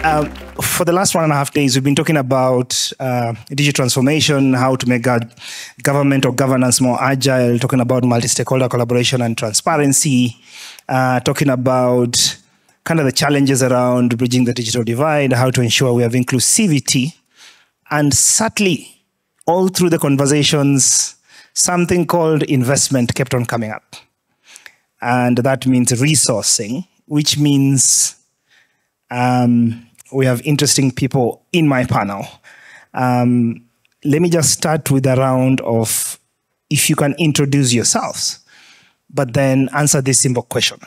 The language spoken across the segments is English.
For the last 1.5 days, we've been talking about digital transformation, how to make government or governance more agile, talking about multi-stakeholder collaboration and transparency, talking about kind of the challenges around bridging the digital divide, how to ensure we have inclusivity. And subtly, all through the conversations, something called investment kept on coming up. And that means resourcing, which means we have interesting people in my panel. Let me just start with a round of, if you can introduce yourselves, but then answer this simple question.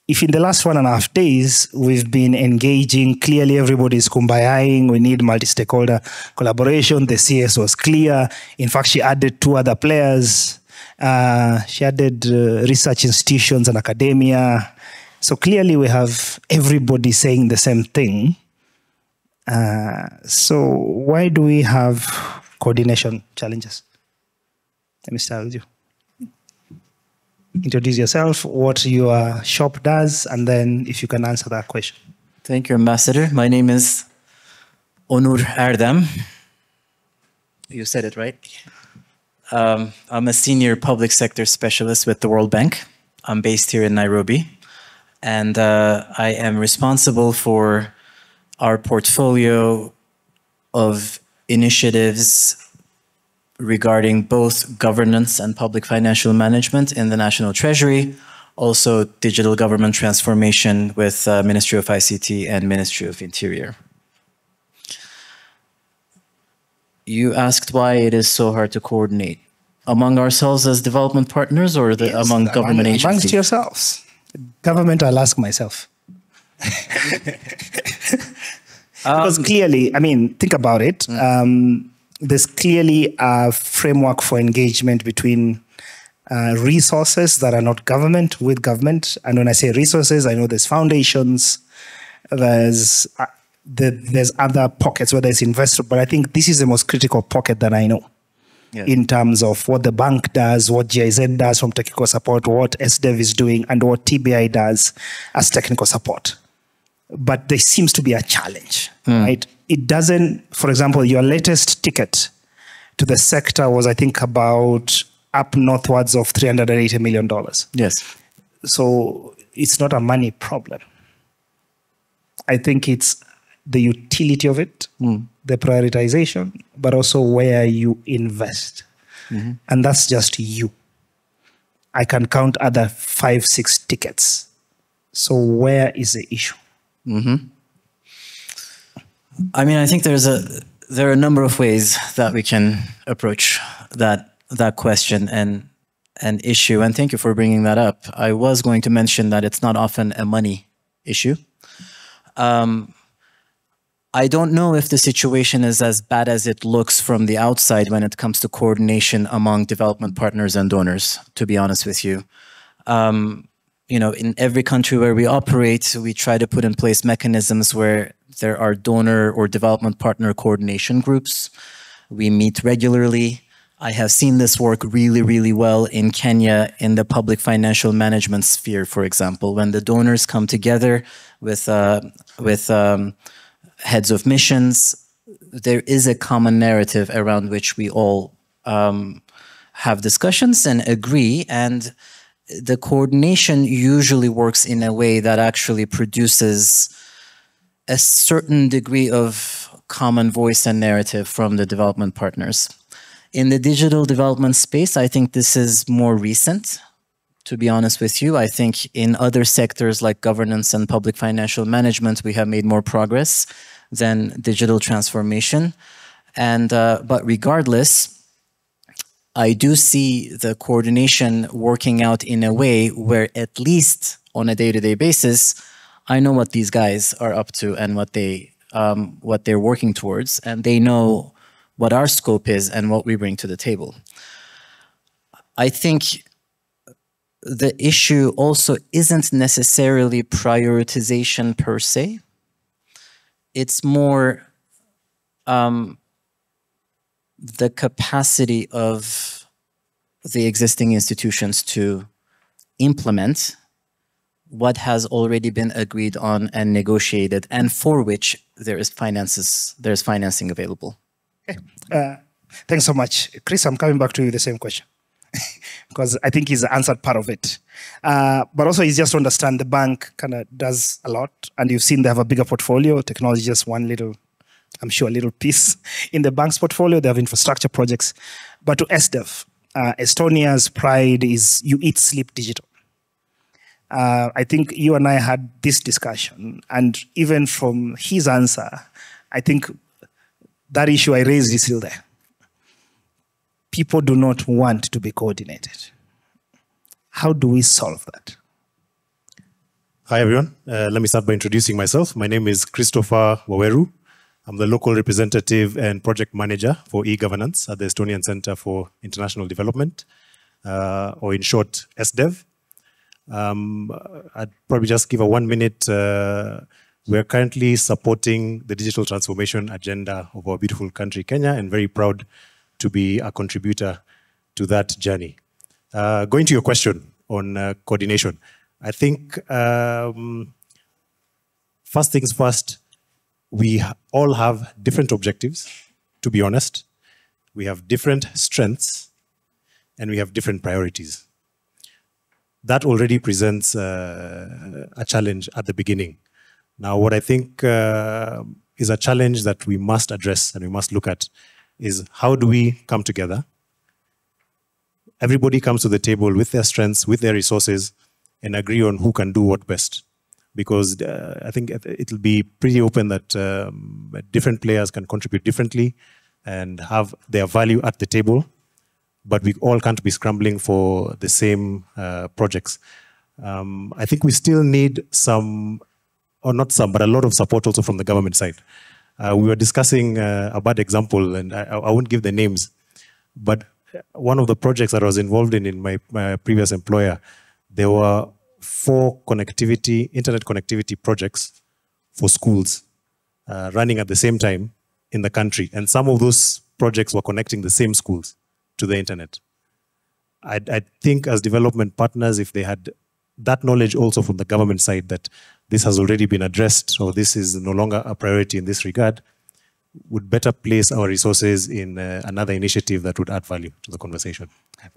If in the last 1.5 days, we've been engaging, clearly everybody's kumbayaing, we need multi-stakeholder collaboration, the CS was clear. In fact, she added 2 other players. She added research institutions and academia. So clearly we have everybody saying the same thing. So why do we have coordination challenges? Let me start with you. Introduce yourself, what your shop does, and then if you can answer that question. Thank you, Ambassador. My name is Onur Erdem. You said it right. I'm a senior public sector specialist with the World Bank. I'm based here in Nairobi. And I am responsible for our portfolio of initiatives regarding both governance and public financial management in the National Treasury, also digital government transformation with Ministry of ICT and Ministry of Interior. You asked why it is so hard to coordinate among ourselves as development partners, or among government agencies? Amongst yourselves. Government, I'll ask myself. Because clearly, I mean, think about it. There's clearly a framework for engagement between resources that are not government with government. And when I say resources, I know there's foundations, there's other pockets where there's investor, but I think this is the most critical pocket that I know. Yeah. In terms of what the bank does, what GIZ does from technical support, what SDEV is doing, and what TBI does as technical support. But there seems to be a challenge, right? It doesn't, for example, your latest ticket to the sector was, I think, about up northwards of $380 million. Yes. So it's not a money problem. I think it's the utility of it, the prioritization, but also where you invest. And that's just you. I can count other 5, 6 tickets. So where is the issue? I mean, I think there are a number of ways that we can approach that question and issue. And thank you for bringing that up. I was going to mention that it's not often a money issue. I don't know if the situation is as bad as it looks from the outside when it comes to coordination among development partners and donors, to be honest with you. You know, in every country where we operate, we try to put in place mechanisms where there are donor or development partner coordination groups. We meet regularly. I have seen this work really, really well in Kenya in the public financial management sphere, for example, when the donors come together with heads of missions, there is a common narrative around which we all have discussions and agree, and the coordination usually works in a way that actually produces a certain degree of common voice and narrative from the development partners. In the digital development space, I think this is more recent, to be honest with you. I think in other sectors like governance and public financial management, we have made more progress than digital transformation. And but regardless, I do see the coordination working out in a way where, at least on a day-to-day basis, I know what these guys are up to and what they're working towards, and they know what our scope is and what we bring to the table. I think the issue also isn't necessarily prioritization per se. It's more the capacity of the existing institutions to implement what has already been agreed on and negotiated, and for which there's financing available. Okay. Thanks so much. Chris, I'm coming back to you the same question because I think he's answered part of it. But also it's just to understand the bank kind of does a lot, and you've seen they have a bigger portfolio. Technology is just one little, I'm sure, a little piece in the bank's portfolio. They have infrastructure projects. But to SDEV, Estonia's pride is you eat, sleep digital. I think you and I had this discussion, and even from his answer, I think that issue I raised is still there. People do not want to be coordinated. How do we solve that? Hi, everyone. Let me start by introducing myself. My name is Christopher Waweru. I'm the local representative and project manager for e-governance at the Estonian Center for International Development, or in short, SDEV. I'd probably just give a 1 minute. We're currently supporting the digital transformation agenda of our beautiful country, Kenya, and very proud to be a contributor to that journey. Going to your question on coordination, I think first things first, we all have different objectives, to be honest. We have different strengths, and we have different priorities. That already presents a challenge at the beginning. Now, what I think is a challenge that we must address and we must look at is how do we come together? Everybody comes to the table with their strengths, with their resources, and agree on who can do what best. Because I think it'll be pretty open that different players can contribute differently and have their value at the table, but we all can't be scrambling for the same projects. I think we still need some, or not some, but a lot of support also from the government side. We were discussing a bad example, and I won't give the names, but one of the projects that I was involved in my previous employer, there were 4 internet connectivity projects for schools running at the same time in the country. And some of those projects were connecting the same schools to the internet. I think as development partners, if they had that knowledge also from the government side that this has already been addressed or this is no longer a priority in this regard, would better place our resources in another initiative that would add value to the conversation.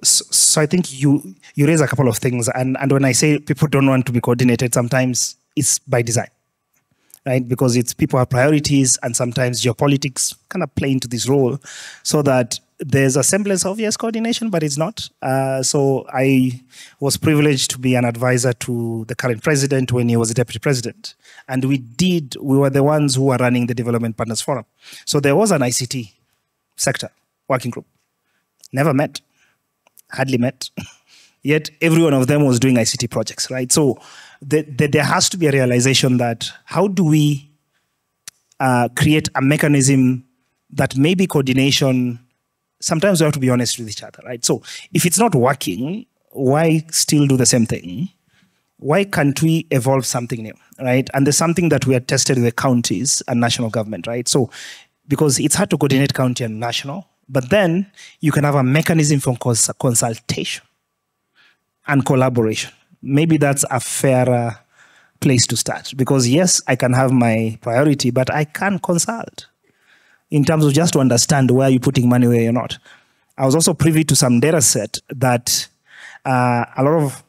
So I think you raise a couple of things, and when I say people don't want to be coordinated, sometimes it's by design, right? Because it's people have priorities, and sometimes geopolitics kind of play into this role, so that there's a semblance of yes coordination, but it's not. So I was privileged to be an advisor to the current president when he was a deputy president, and we were the ones who were running the Development Partners Forum. So there was an ICT sector working group, never met. Hardly met, yet every one of them was doing ICT projects, right? So there has to be a realization that how do we create a mechanism that maybe coordination, sometimes we have to be honest with each other, right? So if it's not working, why still do the same thing? Why can't we evolve something new, right? And there's something that we had tested with the counties and national government, right? So because it's hard to coordinate county and national, but then you can have a mechanism for consultation and collaboration. Maybe that's a fairer place to start. Because yes, I can have my priority, but I can consult in terms of just to understand where you're putting money, where you're not. I was also privy to some data set that a lot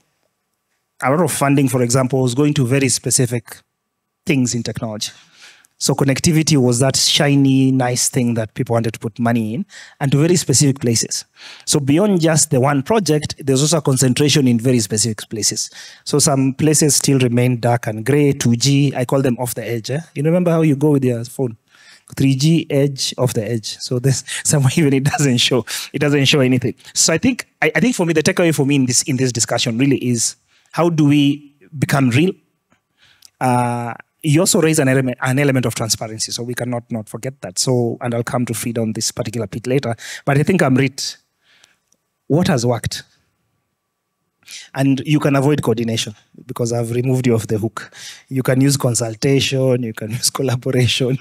of funding, for example, was going to very specific things in technology. So connectivity was that shiny, nice thing that people wanted to put money in, and to very specific places. So beyond just the one project, there's also a concentration in very specific places. So some places still remain dark and gray, 2G, I call them off the edge. You remember how you go with your phone? 3G, edge, off the edge. So there's somewhere even it doesn't show anything. So I think for me, the takeaway for me in this discussion really is, how do we become real? You also raise an element of transparency, so we cannot not forget that. So, and I'll come to feed on this particular bit later. But I think, Amrit, what has worked? And you can avoid coordination because I've removed you off the hook. You can use consultation, you can use collaboration.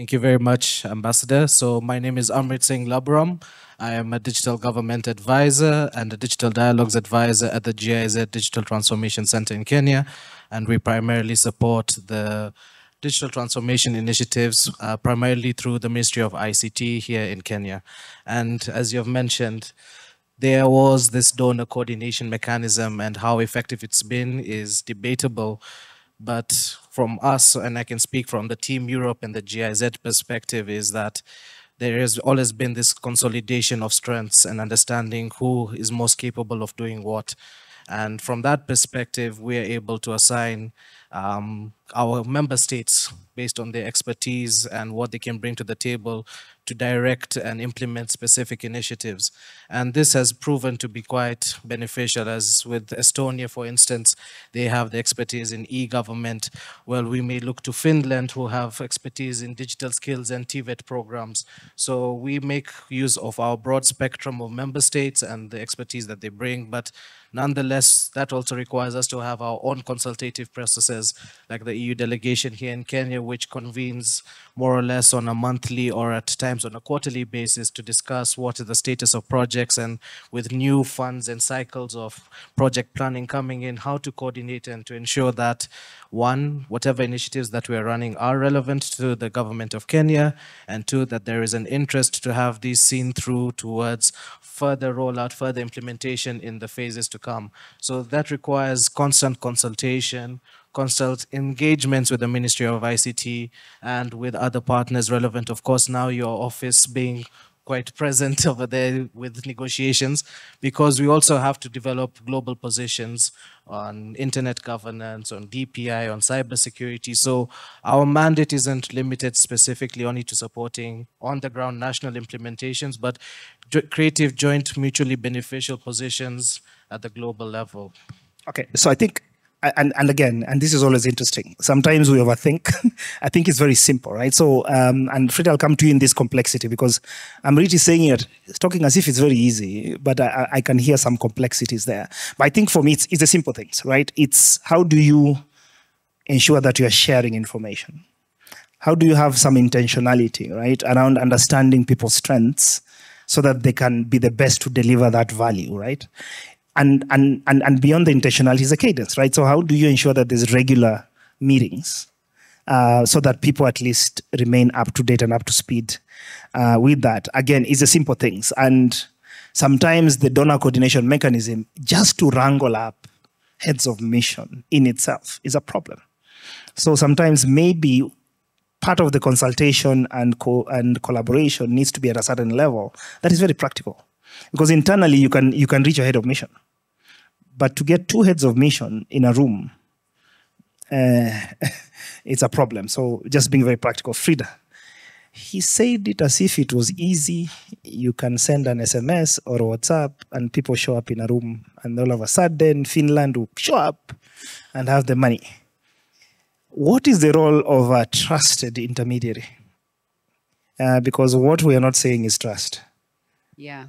Thank you very much, Ambassador. So my name is Amrit Singh Labram. I am a digital government advisor and a digital dialogues advisor at the GIZ Digital Transformation Center in Kenya. And we primarily support the digital transformation initiatives, primarily through the Ministry of ICT here in Kenya. And as you have mentioned, there was this donor coordination mechanism, and how effective it's been is debatable. But from us, and I can speak from the Team Europe and the GIZ perspective, is that there has always been this consolidation of strengths and understanding who is most capable of doing what. And from that perspective, we are able to assign our member states based on their expertise and what they can bring to the table to direct and implement specific initiatives. And this has proven to be quite beneficial, as with Estonia, for instance, they have the expertise in e-government. Well, we may look to Finland, who have expertise in digital skills and TVET programs. So we make use of our broad spectrum of member states and the expertise that they bring, but nonetheless, that also requires us to have our own consultative processes, like the EU delegation here in Kenya, which convenes more or less on a monthly or at times on a quarterly basis to discuss what is the status of projects, and with new funds and cycles of project planning coming in, how to coordinate and to ensure that, one, whatever initiatives that we are running are relevant to the government of Kenya, and two, that there is an interest to have these seen through towards further rollout, further implementation in the phases to come. So that requires constant consultation, constant engagements with the Ministry of ICT and with other partners relevant. Of course, now your office being quite present over there with negotiations, because we also have to develop global positions on internet governance, on DPI, on cybersecurity. So our mandate isn't limited specifically only to supporting on-the-ground national implementations, but creative, joint, mutually beneficial positions at the global level. Okay, so I think, and again, and this is always interesting, sometimes we overthink. I think it's very simple, right? So, and Frida, I'll come to you in this complexity, because I'm really saying it, talking as if it's very easy, but I can hear some complexities there. But I think for me, it's the simple things, right? It's how do you ensure that you are sharing information? How do you have some intentionality, right, around understanding people's strengths so that they can be the best to deliver that value, right? And beyond the intentionality is a cadence, right? So how do you ensure that there's regular meetings so that people at least remain up to date and up to speed with that? Again, it's the simple things. And sometimes the donor coordination mechanism, just to wrangle up heads of mission in itself, is a problem. So sometimes maybe part of the consultation and collaboration needs to be at a certain level that is very practical. Because internally, you can reach your head of mission. But to get two heads of mission in a room, it's a problem. So just being very practical. Frida, he said it as if it was easy. You can send an SMS or WhatsApp and people show up in a room, and all of a sudden Finland will show up and have the money. What is the role of a trusted intermediary? Because what we are not saying is trust. Yeah.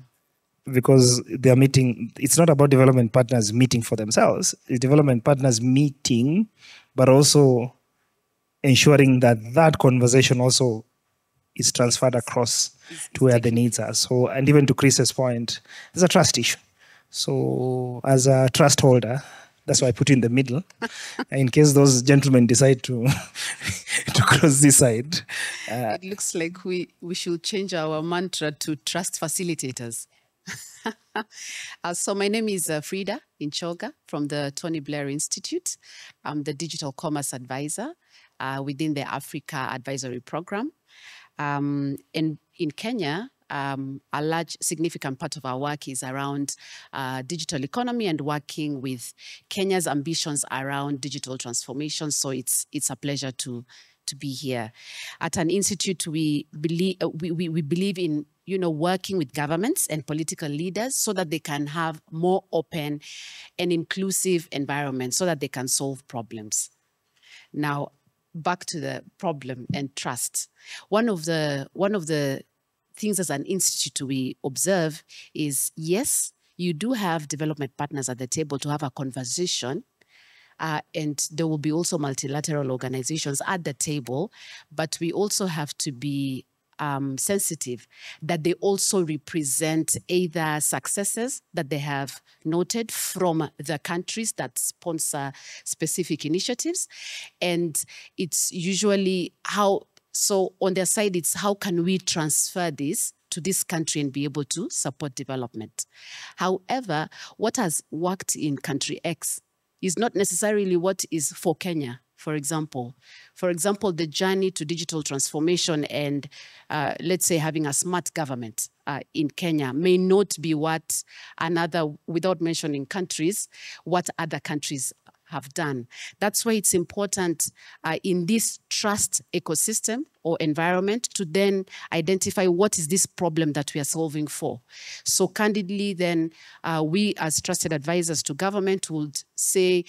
Because they are meeting, it's not about development partners meeting for themselves, it's development partners meeting, but also ensuring that that conversation also is transferred across to where the needs are. So, and even to Chris's point, there's a trust issue. So as a trust holder, that's why I put you in the middle, in case those gentlemen decide to cross this side. It looks like we should change our mantra to trust facilitators. So my name is Frida Inchoga from the Tony Blair Institute. I'm the Digital Commerce Advisor within the Africa Advisory Program. And in Kenya, a large, significant part of our work is around digital economy and working with Kenya's ambitions around digital transformation. So it's a pleasure to be here. At an institute, we believe in working with governments and political leaders so that they can have more open and inclusive environments so that they can solve problems. Now, back to the problem and trust. One of the things as an institute we observe is, yes, you do have development partners at the table to have a conversation and there will be also multilateral organizations at the table, but we also have to be sensitive that they also represent either successes that they have noted from the countries that sponsor specific initiatives. And it's usually so on their side, it's how can we transfer this to this country and be able to support development. However, what has worked in country X is not necessarily what is for Kenya. For example, the journey to digital transformation and let's say having a smart government in Kenya may not be what without mentioning countries, what other countries have done. That's why it's important in this trust ecosystem or environment to then identify what is this problem that we are solving for. So candidly then, we as trusted advisors to government would say,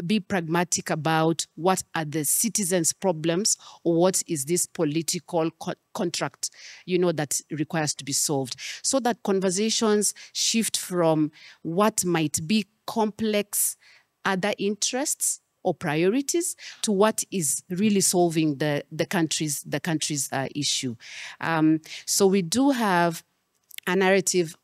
be pragmatic about what are the citizens' problems or what is this political contract, that requires to be solved. So that conversations shift from what might be complex other interests or priorities to what is really solving the country's issue. So we do have a narrative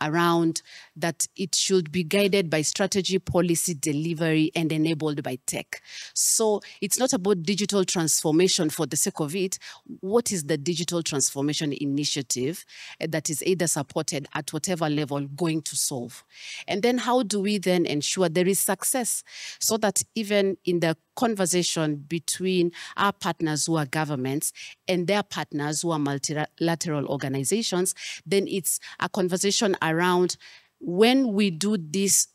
around that it should be guided by strategy, policy, delivery, and enabled by tech. So it's not about digital transformation for the sake of it. What is the digital transformation initiative that is either supported at whatever level going to solve? And then how do we then ensure there is success so that even in the conversation between our partners who are governments and their partners who are multilateral organizations, then it's a conversation around when we do this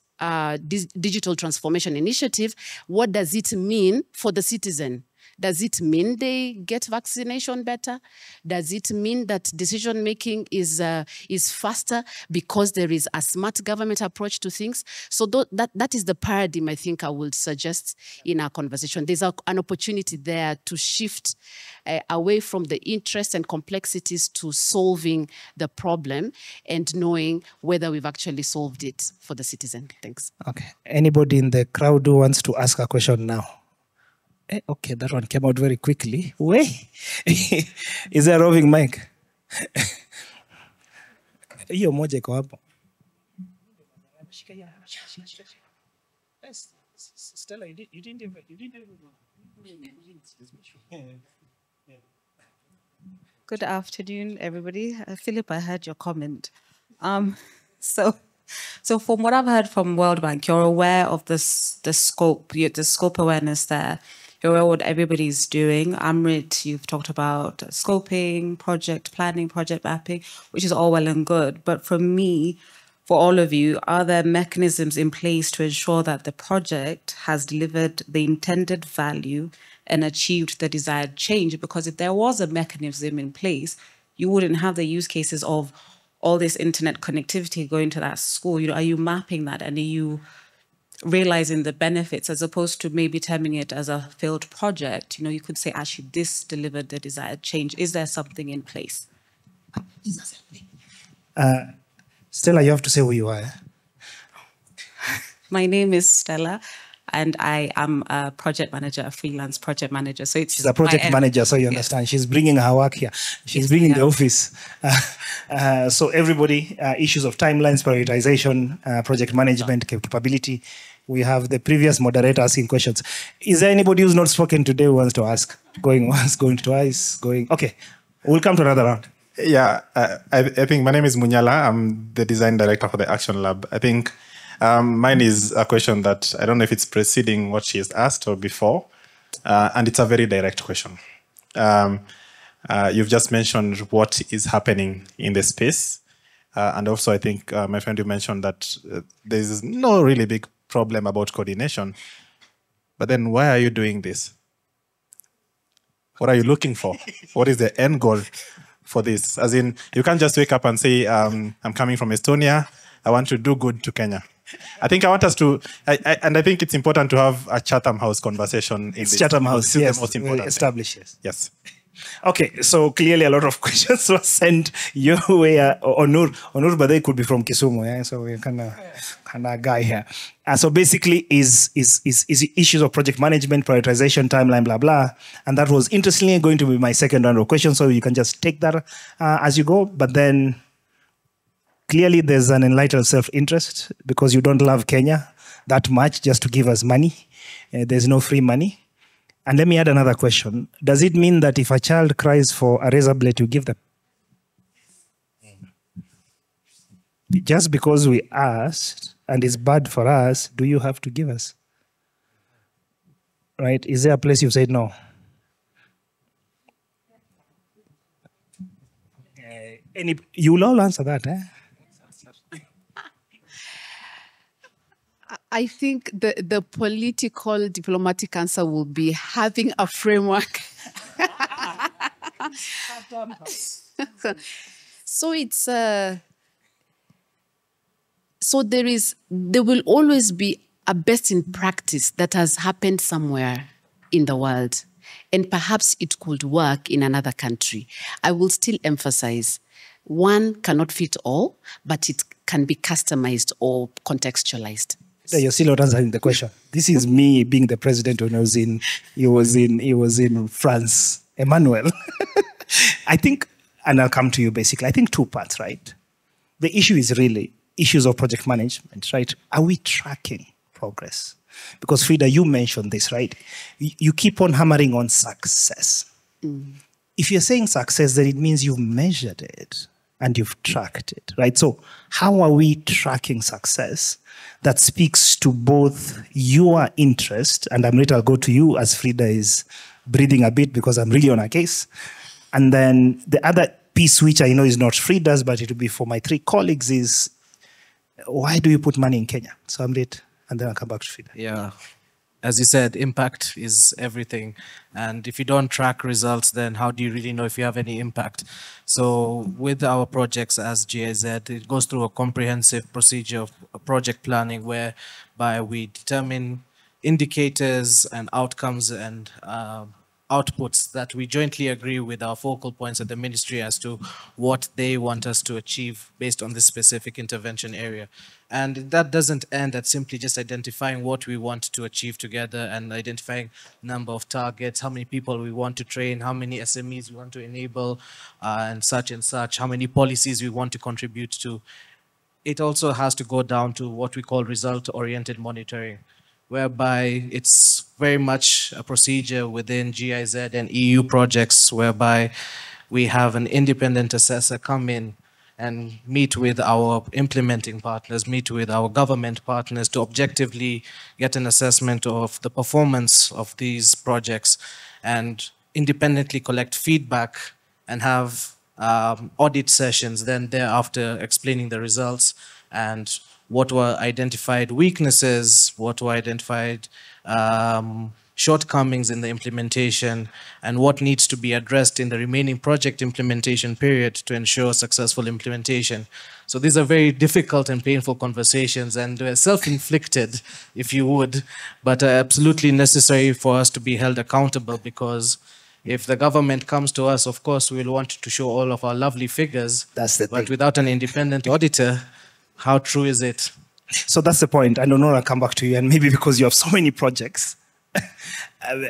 digital transformation initiative, what does it mean for the citizen? Does it mean they get vaccination better? Does it mean that decision-making is faster because there is a smart government approach to things? So that is the paradigm I think I would suggest in our conversation. There's an opportunity there to shift away from the interests and complexities to solving the problem and knowing whether we've actually solved it for the citizen. Thanks. Okay. Anybody in the crowd who wants to ask a question now? Okay, that one came out very quickly. Wait, is there a roving mic? Hiyo moja iko hapo. Stella, you didn't even. Good afternoon, everybody. Philip, I heard your comment. So from what I've heard from World Bank, you're aware of the scope awareness there. You're aware of what everybody's doing. Amrit, you've talked about scoping, project planning, project mapping, which is all well and good. But for me, for all of you, are there mechanisms in place to ensure that the project has delivered the intended value and achieved the desired change? Because if there was a mechanism in place, you wouldn't have the use cases of all this internet connectivity going to that school. Are you mapping that and are you realizing the benefits as opposed to maybe terming it as a failed project? You could say, actually, this delivered the desired change. Is there something in place? Stella, you have to say who you are. My name is Stella, and I am a project manager, a freelance project manager. So she's a project manager, so you understand. She's bringing her work here. She's bringing the office. So everybody, issues of timelines, prioritization, project management, capability. We have the previous moderator asking questions. Is there anybody who's not spoken today who wants to ask? Going once, going twice, going... Okay, we'll come to another round. Yeah, I think my name is Munyala. I'm the design director for the Action Lab. I think mine is a question that I don't know if it's preceding what she has asked or before, and it's a very direct question. You've just mentioned what is happening in the space, and also I think, my friend, you mentioned that there's no really big problem about coordination, but then why are you doing this? What are you looking for? What is the end goal for this? As in, you can't just wake up and say, I'm coming from Estonia, I want to do good to Kenya. I think I want us to, and I think it's important to have a Chatham House conversation. It's Chatham House, yes. The most important established, yes. Yes. Okay, so clearly a lot of questions were sent your way. Onur, but they could be from Kisumu, yeah. So we're kind of guy here. So basically, is issues of project management, prioritization, timeline, blah blah, and that was interestingly going to be my second round of questions. So you can just take that as you go. But then clearly, there's an enlightened self-interest because you don't love Kenya that much just to give us money. There's no free money. And let me add another question. Does it mean that if a child cries for a razor blade, you give them? Just because we asked and it's bad for us, do you have to give us? Right? Is there a place you've said no? You'll all answer that, eh? I think the political diplomatic answer will be having a framework. So it's so there will always be a best in practice that has happened somewhere in the world, and perhaps it could work in another country. I will still emphasize one cannot fit all, but it can be customized or contextualized. You're still not answering the question. This is me being the president when he was in France, Emmanuel. I think, and I'll come to you basically. I think two parts, right? The issue is really issues of project management, right? Are we tracking progress? Because Frida, you mentioned this, right? You keep on hammering on success. If you're saying success, then it means you've measured it and you've tracked it, right? So how are we tracking success that speaks to both your interest, and I'll go to you as Frida is breathing a bit because I'm really on a case. And then the other piece, which I know is not Frida's, but it will be for my three colleagues, is why do you put money in Kenya? So Amrit, and then I'll come back to Frida. Yeah. As you said, impact is everything. And if you don't track results, then how do you really know if you have any impact? So with our projects as GIZ, it goes through a comprehensive procedure of project planning whereby we determine indicators and outcomes and outputs that we jointly agree with our focal points at the ministry as to what they want us to achieve based on this specific intervention area. And that doesn't end at simply just identifying what we want to achieve together and identifying number of targets, how many people we want to train, how many SMEs we want to enable, and such, how many policies we want to contribute to. It also has to go down to what we call result-oriented monitoring, whereby it's very much a procedure within GIZ and EU projects whereby we have an independent assessor come in and meet with our implementing partners, meet with our government partners to objectively get an assessment of the performance of these projects and independently collect feedback and have audit sessions, then thereafter explaining the results and what were identified weaknesses, what were identified shortcomings in the implementation, and what needs to be addressed in the remaining project implementation period to ensure successful implementation. So these are very difficult and painful conversations, and self-inflicted, if you would, but absolutely necessary for us to be held accountable, because if the government comes to us, of course, we'll want to show all of our lovely figures. That's the but thing. Without an independent auditor, how true is it? So that's the point. And Honora, I'll come back to you. And maybe because you have so many projects,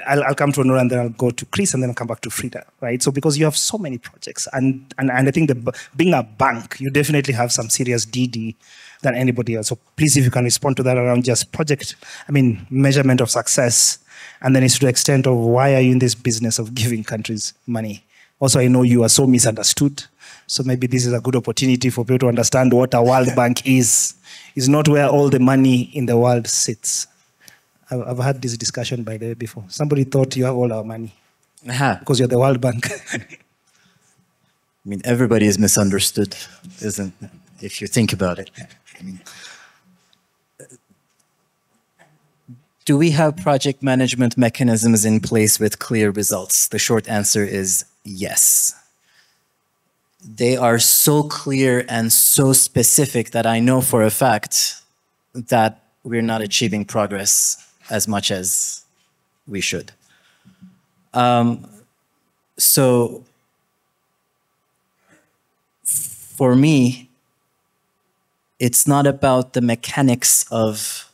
I'll come to Honora and then I'll go to Chris and then I'll come back to Frida, right? So because you have so many projects and I think that being a bank, you definitely have some serious DD than anybody else. So please, if you can respond to that around just measurement of success. And then it's to the extent of why are you in this business of giving countries money? Also, I know you are so misunderstood. So maybe this is a good opportunity for people to understand what a World Bank is. It's not where all the money in the world sits. I've had this discussion by the way before. Somebody thought you have all our money because you're the World Bank. Everybody is misunderstood, isn't it? If you think about it. Do we have project management mechanisms in place with clear results? The short answer is yes. They are so clear and so specific that I know for a fact that we're not achieving progress as much as we should. So for me, it's not about the mechanics of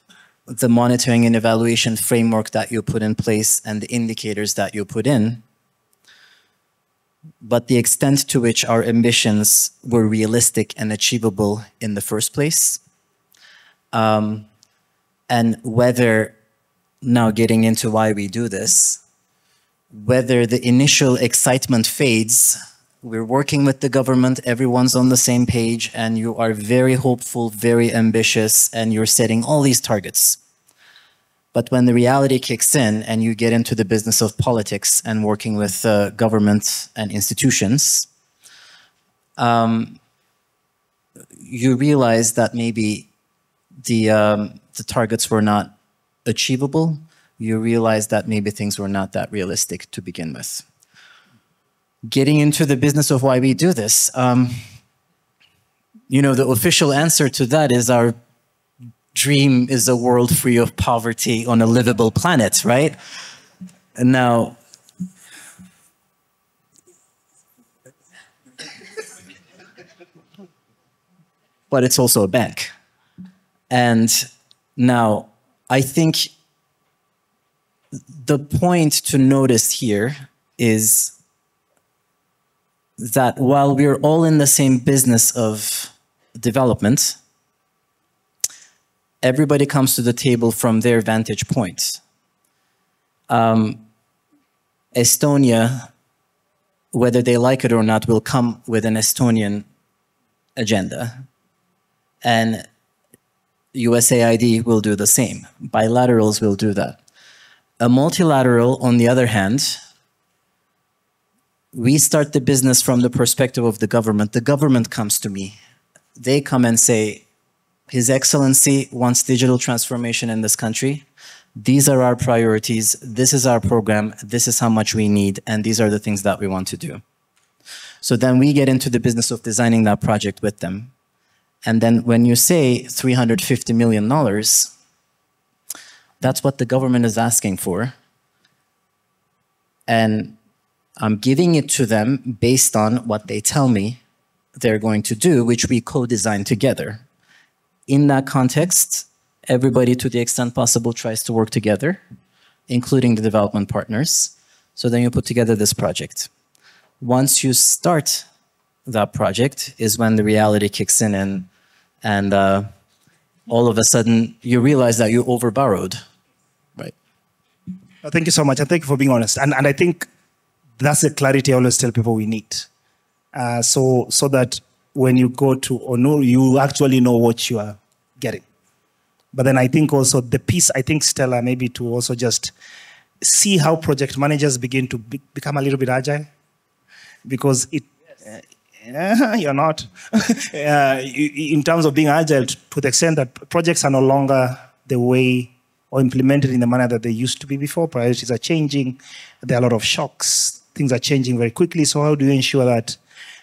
the monitoring and evaluation framework that you put in place and the indicators that you put in, but the extent to which our ambitions were realistic and achievable in the first place. And whether, now getting into why we do this, whether the initial excitement fades, we're working with the government, everyone's on the same page, and you are very hopeful, very ambitious, and you're setting all these targets. But when the reality kicks in and you get into the business of politics and working with government and institutions, you realize that maybe the targets were not achievable. You realize that maybe things were not that realistic to begin with. Getting into the business of why we do this, you know, the official answer to that is our dream is a world free of poverty on a livable planet, right? And now, but it's also a bank. And now, I think the point to notice here is that while we're all in the same business of development, everybody comes to the table from their vantage point. Estonia, whether they like it or not, will come with an Estonian agenda. And USAID will do the same. Bilaterals will do that. A multilateral, on the other hand, we start the business from the perspective of the government. The government comes to me. They come and say, His Excellency wants digital transformation in this country. These are our priorities. This is our program. This is how much we need. And these are the things that we want to do. So then we get into the business of designing that project with them. And then when you say $350 million, that's what the government is asking for. And I'm giving it to them based on what they tell me they're going to do, which we co-design together. In that context, everybody, to the extent possible, tries to work together, including the development partners. So then you put together this project. Once you start that project is when the reality kicks in and all of a sudden you realize that you overborrowed. Right. Well, thank you so much. And thank you for being honest. And I think that's the clarity I always tell people we need. So that when you go to ONU, you actually know what you are getting. But then I think also the piece, I think, Stella, maybe to also just see how project managers begin to become a little bit agile. Because it, you're not. In terms of being agile, to the extent that projects are no longer the way or implemented in the manner that they used to be before. Priorities are changing. There are a lot of shocks. Things are changing very quickly. So how do you ensure that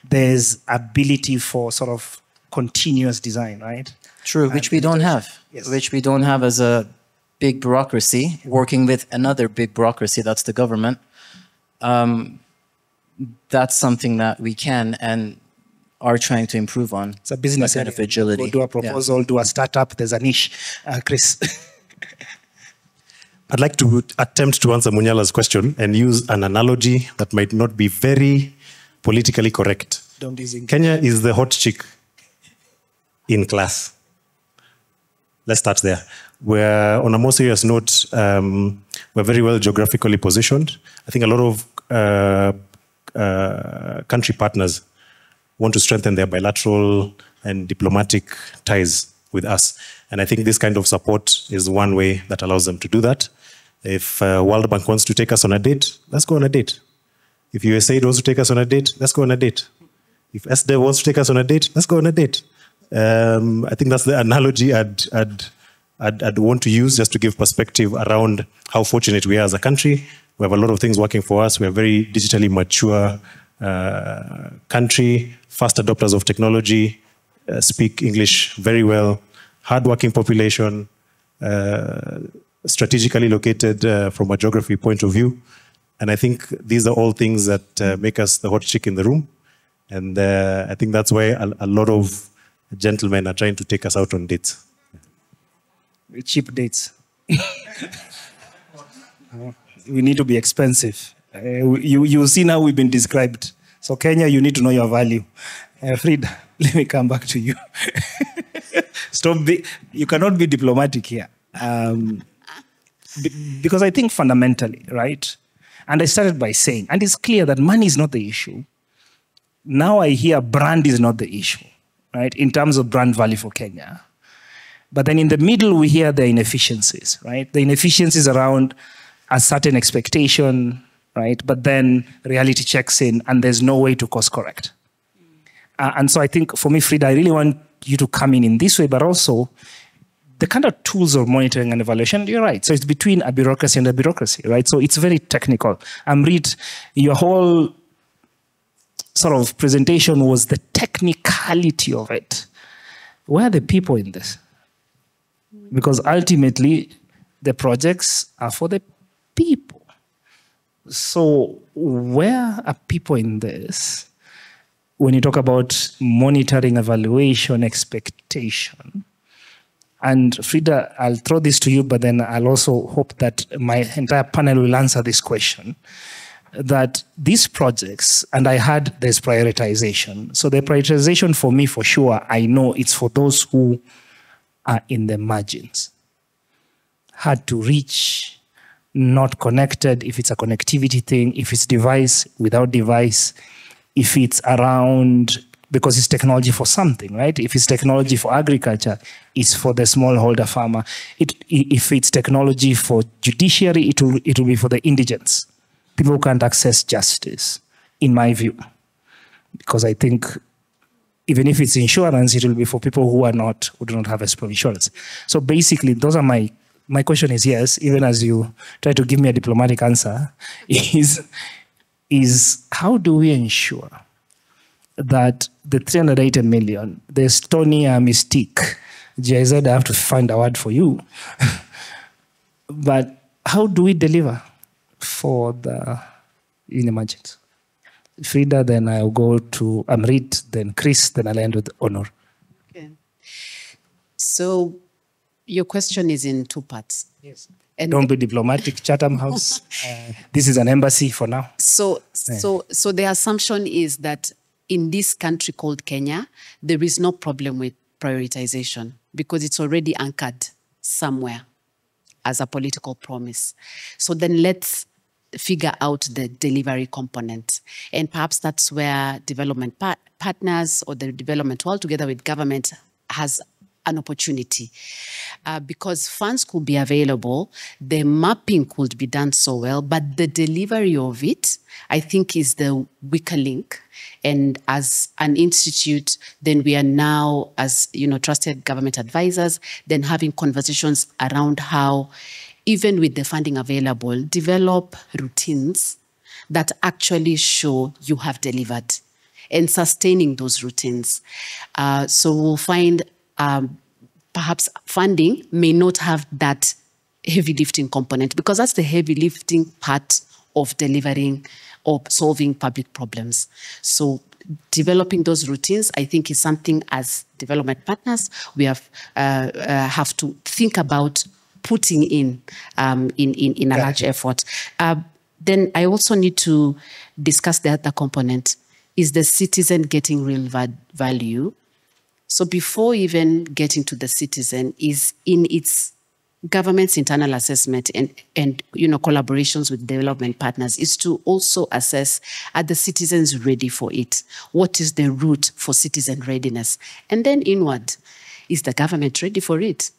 there's ability for sort of continuous design, right? True, which we don't have. Yes. Which we don't have as a big bureaucracy, working with another big bureaucracy, that's the government. That's something that we can and are trying to improve on. It's a business kind of area. agility. Go do a proposal, do a startup, there's a niche. Chris. I'd like to attempt to answer Munyala's question and use an analogy that might not be very politically correct. Don't use it. Kenya is the hot chick in class. Let's start there. We're, on a more serious note, we're very well geographically positioned. I think a lot of country partners want to strengthen their bilateral and diplomatic ties with us. And I think this kind of support is one way that allows them to do that. If World Bank wants to take us on a date, let's go on a date. If USAID wants to take us on a date, let's go on a date. If SDEV wants to take us on a date, let's go on a date. I think that's the analogy I'd want to use just to give perspective around how fortunate we are as a country. We have a lot of things working for us. We're a very digitally mature country, fast adopters of technology, speak English very well, hardworking population, strategically located from a geography point of view. And I think these are all things that make us the hot chick in the room. And I think that's why a lot of gentlemen are trying to take us out on dates. Cheap dates. We need to be expensive. You see now we've been described. So Kenya, you need to know your value. Frida, let me come back to you. You cannot be diplomatic here. Because I think fundamentally, right? And I started by saying, and it's clear that money is not the issue. Now I hear brand is not the issue, right? In terms of brand value for Kenya. But then in the middle, we hear the inefficiencies, right? The inefficiencies around a certain expectation, right? But then reality checks in and there's no way to course correct. And so I think for me, Frida, I really want you to come in this way, but also the kind of tools of monitoring and evaluation, you're right. So it's between a bureaucracy and a bureaucracy, right? So it's very technical. Amrit, your whole sort of presentation was the technicality of it. Where are the people in this? Because ultimately, the projects are for the people. So where are people in this? When you talk about monitoring, evaluation, expectation, and Frida, I'll throw this to you, but then I'll also hope that my entire panel will answer this question, that these projects, and I had this prioritization. So the prioritization for me, for sure, I know it's for those who are in the margins, hard to reach, not connected, if it's a connectivity thing, if it's device, without device, if it's around, because it's technology for something, right? If it's technology for agriculture, it's for the smallholder farmer. If it's technology for judiciary, it will be for the indigents, people who can't access justice, in my view. Because I think even if it's insurance, it will be for people who do not have a insurance. So basically, those are my question is yes, even as you try to give me a diplomatic answer, is how do we ensure that the 380 million, the Estonia mystique, GIZ, I have to find a word for you, but how do we deliver for the emergence? Frida, then I'll go to Amrit, then Chris, then I'll end with Honor. Okay. So your question is in two parts. Yes. And don't be diplomatic, Chatham House. This is an embassy for now. So the assumption is that in this country called Kenya, there is no problem with prioritization because it's already anchored somewhere as a political promise. So then let's figure out the delivery component. And perhaps that's where development partners or the development world together with government has an opportunity. Because funds could be available, the mapping could be done so well, but the delivery of it, I think, is the weaker link. And as an institute, then we are now, as trusted government advisors, then having conversations around how, even with the funding available, develop routines that actually show you have delivered and sustaining those routines. So we'll find perhaps funding may not have that heavy lifting component because that's the heavy lifting part of delivering or solving public problems. So developing those routines, I think, is something as development partners we have to think about putting in a large effort. Then I also need to discuss the other component. Is the citizen getting real value? So before even getting to the citizen, is in its government's internal assessment and collaborations with development partners is to also assess, are the citizens ready for it? What is the route for citizen readiness? And then inward, is the government ready for it?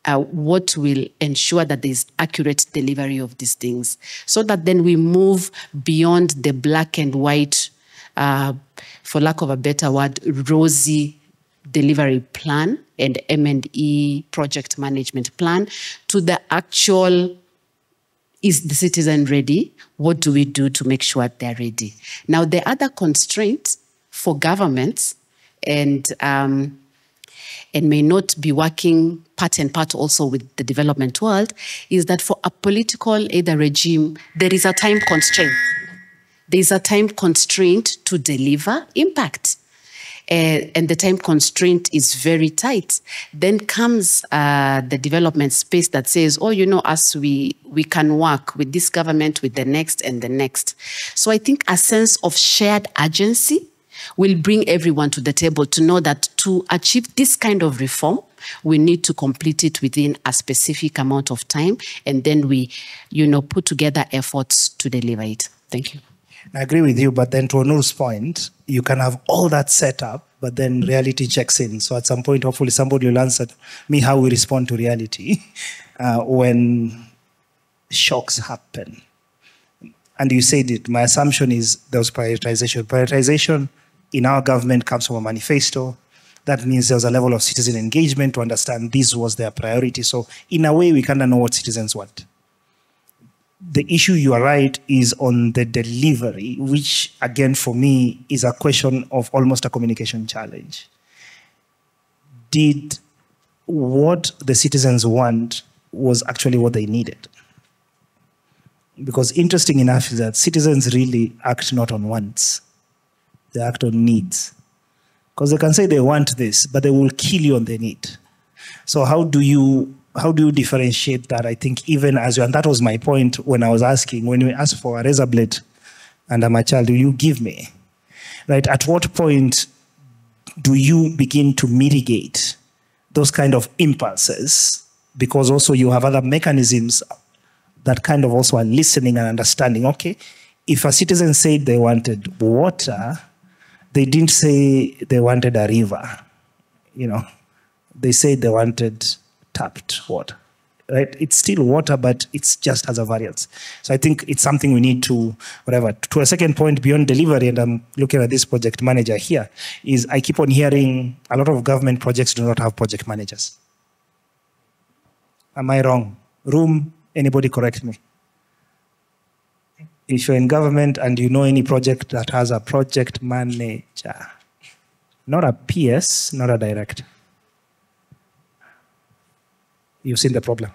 What will ensure that there's accurate delivery of these things so that then we move beyond the black and white, for lack of a better word, rosy delivery plan and M&E project management plan to the actual, is the citizen ready? What do we do to make sure they're ready? Now, the other constraint for governments and and may not be working part and part also with the development world, is that for a political either regime, there is a time constraint. There is a time constraint to deliver impact. And the time constraint is very tight. Then comes the development space that says, oh, you know, us, we can work with this government, with the next and the next. So I think a sense of shared urgency will bring everyone to the table to know that to achieve this kind of reform, we need to complete it within a specific amount of time. And then we, you know, put together efforts to deliver it. Thank you. I agree with you, but then to Onur's point, you can have all that set up, but then reality checks in. So at some point, hopefully somebody will answer me how we respond to reality when shocks happen. And you said it, my assumption is there was prioritization. Prioritization in our government comes from a manifesto. That means there was a level of citizen engagement to understand this was their priority. So in a way, we kind of know what citizens want. The issue, you are right, is on the delivery, which again for me is a question of almost a communication challenge. Did what the citizens want was actually what they needed? Because interesting enough is that citizens really act not on wants, they act on needs. Because they can say they want this, but they will kill you on the need. So how do you differentiate that? I think even as you, and that was my point when I was asking, when we ask for a razor blade and I'm a child, do you give me? Right? At what point do you begin to mitigate those kind of impulses? Because also you have other mechanisms that kind of also are listening and understanding. Okay, if a citizen said they wanted water, they didn't say they wanted a river, you know. They said they wanted tapped water, right? It's still water, but it's just as a variance. So I think it's something we need to, whatever. To a second point, beyond delivery, and I'm looking at this project manager here, is I keep on hearing a lot of government projects do not have project managers. Am I wrong? Room, anybody correct me? If you're in government and you know any project that has a project manager, not a PS, not a director. You've seen the problem.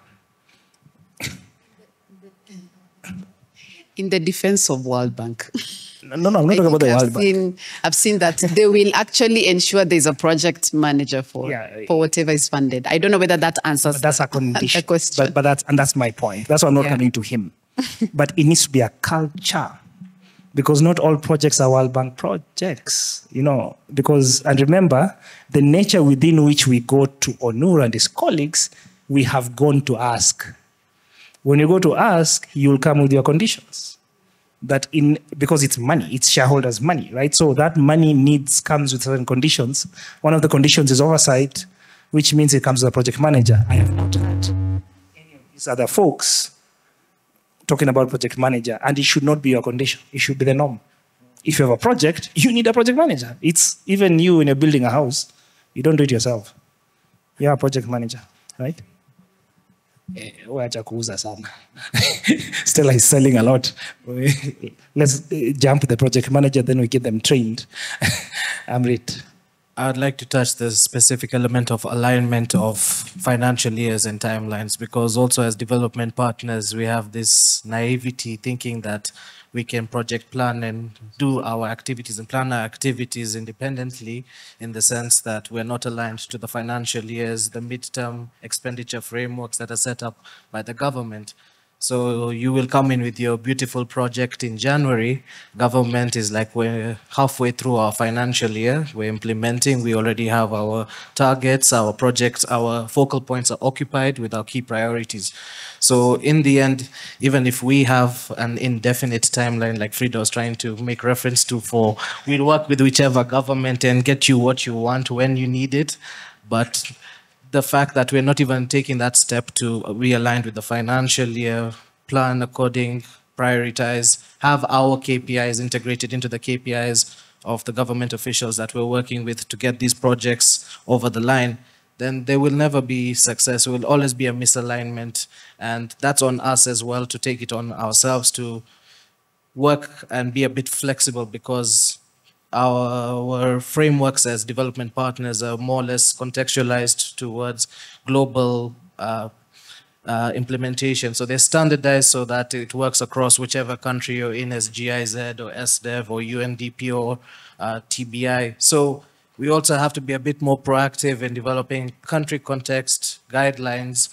In the defense of World Bank. No, I'm not talking about the World Bank. I've seen that they will actually ensure there's a project manager for whatever is funded. I don't know whether that answers but that's a condition. the question. But that's my point. That's why I'm not coming to him. But it needs to be a culture. Because not all projects are World Bank projects, you know. Because, and remember, the nature within which we go to Onur and his colleagues, we have gone to ask. When you go to ask, you'll come with your conditions. Because it's money, it's shareholders' money, right? So that money comes with certain conditions. One of the conditions is oversight, which means it comes with a project manager. I have not heard any of these other folks talking about project manager, and it should not be your condition. It should be the norm. If you have a project, you need a project manager. It's even you when you're building a house, you don't do it yourself. You're a project manager, right? Stella is selling a lot. Let's jump the project manager, then we get them trained. Amrit. I'd like to touch the specific element of alignment of financial years and timelines, because also as development partners, we have this naivety thinking that we can project plan and do our activities and plan our activities independently, in the sense that we're not aligned to the financial years, the midterm expenditure frameworks that are set up by the government. So you will come in with your beautiful project in January. Government is like, we're halfway through our financial year. We're implementing. We already have our targets, our projects, our focal points are occupied with our key priorities. So in the end, even if we have an indefinite timeline, like Frida was trying to make reference to, we'll work with whichever government and get you what you want when you need it. But the fact that we're not even taking that step to realign with the financial year, plan according, prioritize, have our KPIs integrated into the KPIs of the government officials that we're working with to get these projects over the line, then there will never be success. There will always be a misalignment. And that's on us as well to take it on ourselves to work and be a bit flexible, because our frameworks as development partners are more or less contextualized towards global implementation. So they're standardized so that it works across whichever country you're in as GIZ or SDEV or UNDP or TBI. So we also have to be a bit more proactive in developing country context guidelines.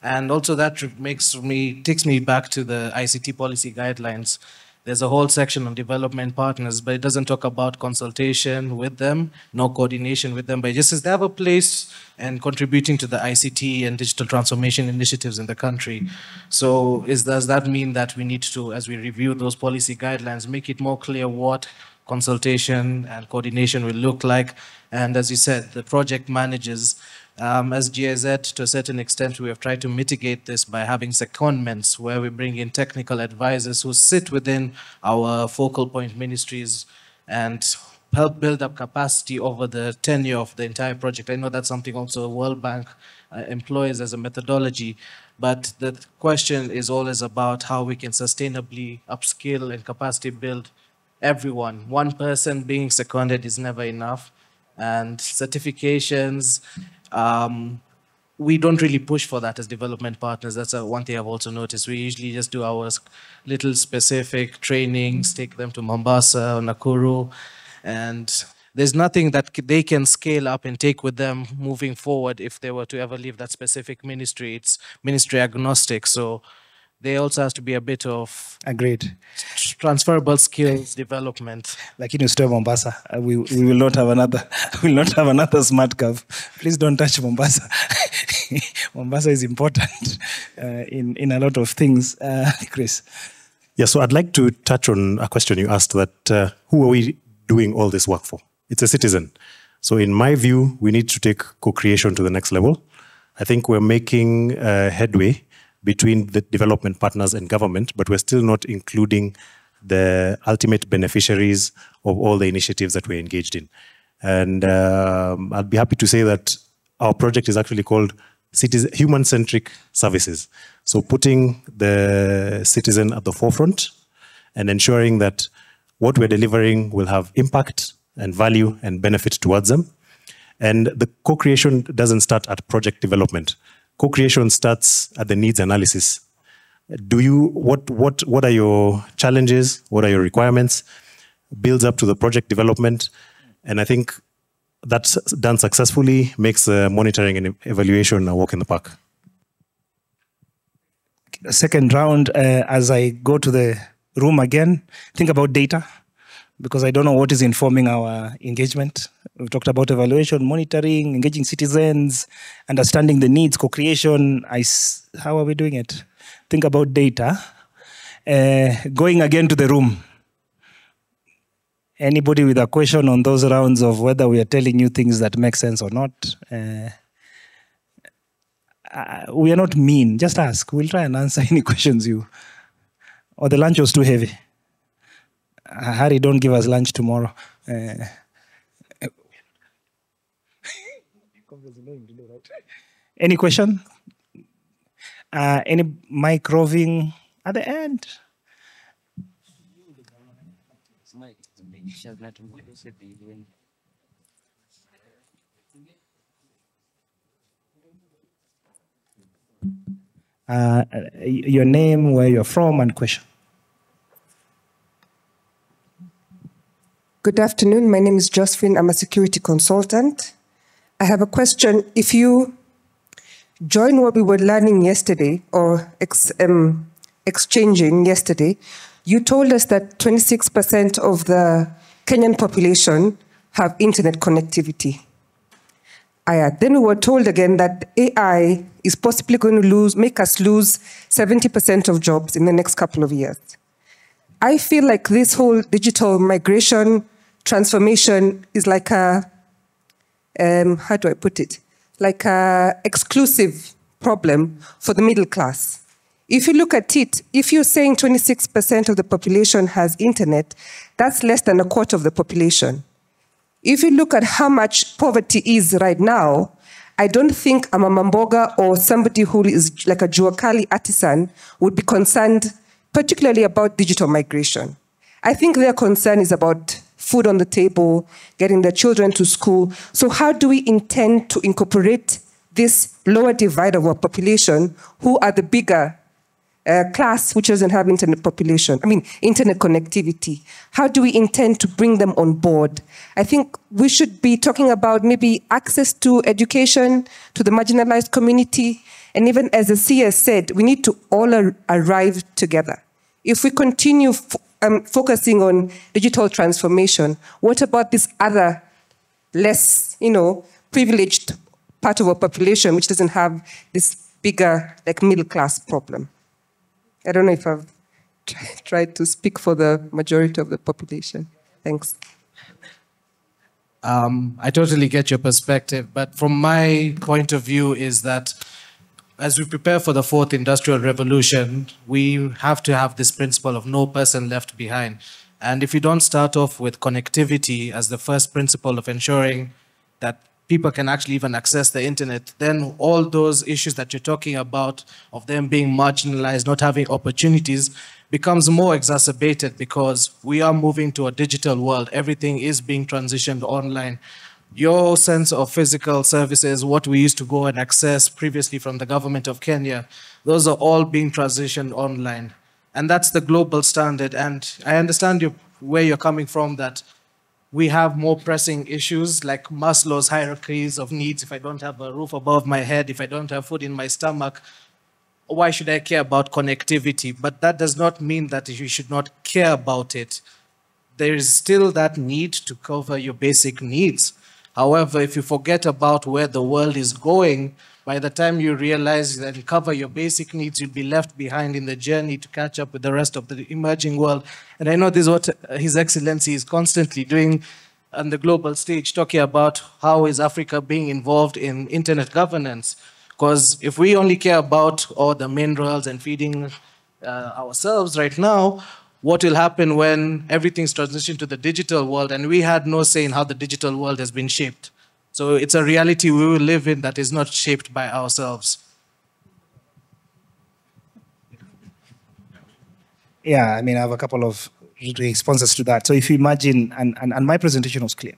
And also that takes me back to the ICT policy guidelines. There's a whole section on development partners, but it doesn't talk about consultation with them, no coordination with them, but it just says they have a place and contributing to the ICT and digital transformation initiatives in the country. So does that mean that we need to, as we review those policy guidelines, make it more clear what consultation and coordination will look like? And as you said, the project managers, as GIZ, to a certain extent, we have tried to mitigate this by having secondments where we bring in technical advisors who sit within our focal point ministries and help build up capacity over the tenure of the entire project. I know that's something also World Bank employs as a methodology, but the question is always about how we can sustainably upskill and capacity build everyone. One person being seconded is never enough. And certifications, we don't really push for that as development partners. That's one thing I've also noticed. We usually just do our little specific trainings, take them to Mombasa or Nakuru, and there's nothing that they can scale up and take with them moving forward if they were to ever leave that specific ministry. It's ministry agnostic, so there also has to be a bit of agreed transferable skills development. Like in Australia, Mombasa, we will not have another. We will not have another Smartgov. Please don't touch Mombasa. Mombasa is important in a lot of things. Chris. Yeah, so I'd like to touch on a question you asked, that who are we doing all this work for? It's a citizen. So in my view, we need to take co-creation to the next level. I think we're making headway between the development partners and government, but we're still not including the ultimate beneficiaries of all the initiatives that we're engaged in. And I'd be happy to say that our project is actually called Human-Centric Services. So putting the citizen at the forefront and ensuring that what we're delivering will have impact and value and benefit towards them. And the co-creation doesn't start at project development. Co-creation starts at the needs analysis. What are your challenges? What are your requirements? Builds up to the project development. And I think that's done successfully, makes monitoring and evaluation a walk in the park. Second round, as I go to the room again, think about data, because I don't know what is informing our engagement. We've talked about evaluation, monitoring, engaging citizens, understanding the needs, co-creation. How are we doing it? Think about data. Going again to the room. Anybody with a question on those rounds of whether we are telling you things that make sense or not? We are not mean. Just ask. We'll try and answer any questions you... Or the lunch was too heavy. Harry, don't give us lunch tomorrow. Any question? Any mic roving at the end? Your name, where you're from, and question. Good afternoon. My name is Josephine. I'm a security consultant. I have a question. If you join what we were learning yesterday or exchanging yesterday, you told us that 26% of the Kenyan population have internet connectivity. Then we were told again that AI is possibly going to make us lose 70% of jobs in the next couple of years. I feel like this whole digital migration transformation is like a, how do I put it? Like a exclusive problem for the middle class. If you look at it, if you're saying 26% of the population has internet, that's less than a quarter of the population. If you look at how much poverty is right now, I don't think a Mamamboga or somebody who is like a Juakali artisan would be concerned particularly about digital migration. I think their concern is about food on the table, getting their children to school. So how do we intend to incorporate this lower divide of our population, who are the bigger class which doesn't have internet connectivity? How do we intend to bring them on board? I think we should be talking about maybe access to education to the marginalized community. And even as the CS said, we need to all arrive together. If we continue focusing on digital transformation, what about this other less, privileged part of our population which doesn't have this bigger, middle class problem? I don't know if I've tried to speak for the majority of the population. Thanks. I totally get your perspective, but from my point of view is that as we prepare for the fourth industrial revolution, we have to have this principle of no person left behind. And if you don't start off with connectivity as the first principle of ensuring that people can actually even access the internet, then all those issues that you're talking about of them being marginalized, not having opportunities, becomes more exacerbated because we are moving to a digital world. Everything is being transitioned online. Your sense of physical services, what we used to go and access previously from the government of Kenya, those are all being transitioned online. And that's the global standard. And I understand where you're coming from, that we have more pressing issues like Maslow's hierarchies of needs. If I don't have a roof above my head, if I don't have food in my stomach, why should I care about connectivity? But that does not mean that you should not care about it. There is still that need to cover your basic needs. However, if you forget about where the world is going, by the time you realize that you cover your basic needs, you'll be left behind in the journey to catch up with the rest of the emerging world. And I know this is what His Excellency is constantly doing on the global stage, talking about how is Africa being involved in internet governance. Because if we only care about all the minerals and feeding ourselves right now, what will happen when everything's transitioned to the digital world and we had no say in how the digital world has been shaped? So it's a reality we will live in that is not shaped by ourselves. Yeah, I have a couple of responses to that. So if you imagine, and my presentation was clear,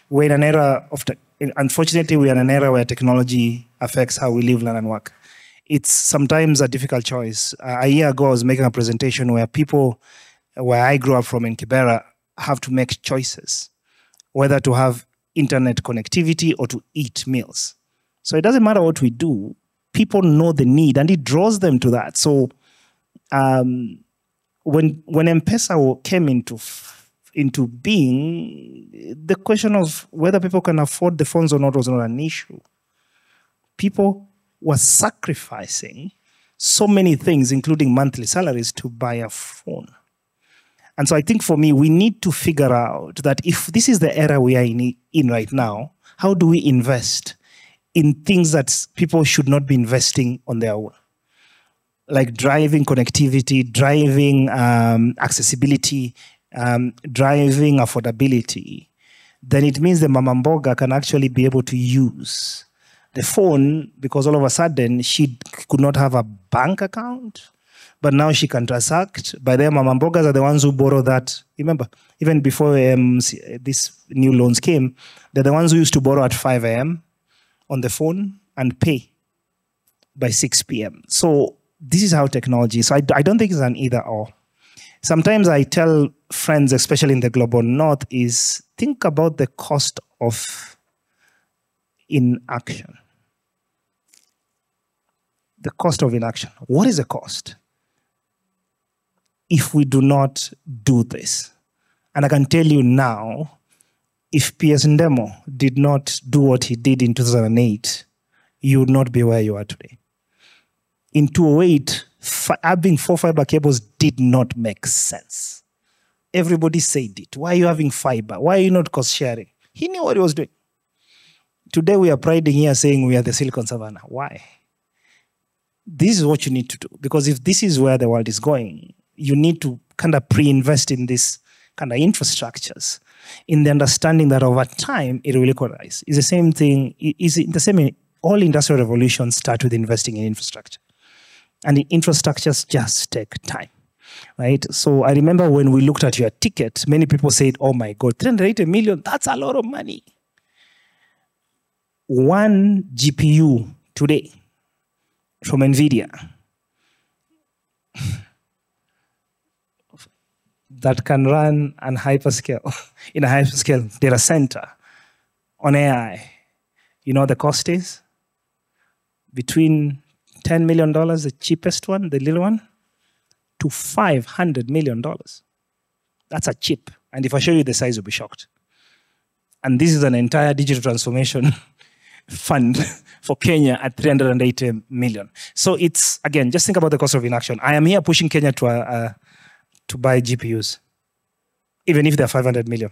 we're in an era of, unfortunately, we're in an era where technology affects how we live, learn, and work. It's sometimes a difficult choice. A year ago, I was making a presentation where people, where I grew up from in Kibera, have to make choices, whether to have internet connectivity or to eat meals. So it doesn't matter what we do, people know the need and it draws them to that. So when M-Pesa came into being, the question of whether people can afford the phones or not was not an issue. People were sacrificing so many things, including monthly salaries, to buy a phone. And so I think for me, we need to figure out that if this is the era we are in right now, how do we invest in things that people should not be investing on their own? Like driving connectivity, driving accessibility, driving affordability. Then it means the mama mboga can actually be able to use the phone, because all of a sudden she could not have a bank account, but now she can transact. By then, mama mbogas are the ones who borrow that. Remember, even before these new loans came, they're the ones who used to borrow at 5 a.m. on the phone and pay by 6 p.m. So this is how technology is. So I don't think it's an either or. Sometimes I tell friends, especially in the global north, is think about the cost of inaction. The cost of inaction. What is the cost if we do not do this? And I can tell you now, if PS Ndemo did not do what he did in 2008, you would not be where you are today. In 2008, having 4 fiber cables did not make sense. Everybody said it. Why are you having fiber? Why are you not cost sharing? He knew what he was doing. Today we are priding here saying we are the Silicon Savannah. Why? This is what you need to do. Because if this is where the world is going, you need to kind of pre-invest in this kind of infrastructures, in the understanding that over time it will equalize. It's the same thing. All industrial revolutions start with investing in infrastructure. And the infrastructures just take time. right? So I remember when we looked at your ticket, many people said, oh my God, 380 million, that's a lot of money. One GPU today from NVIDIA that can run in a hyperscale data center on AI, you know what the cost is? Between $10 million, the cheapest one, the little one, to $500 million. That's a chip. And if I show you the size, you'll be shocked. And this is an entire digital transformation fund for Kenya at 380 million. So it's, again, just think about the cost of inaction. I am here pushing Kenya to buy GPUs, even if they're 500 million.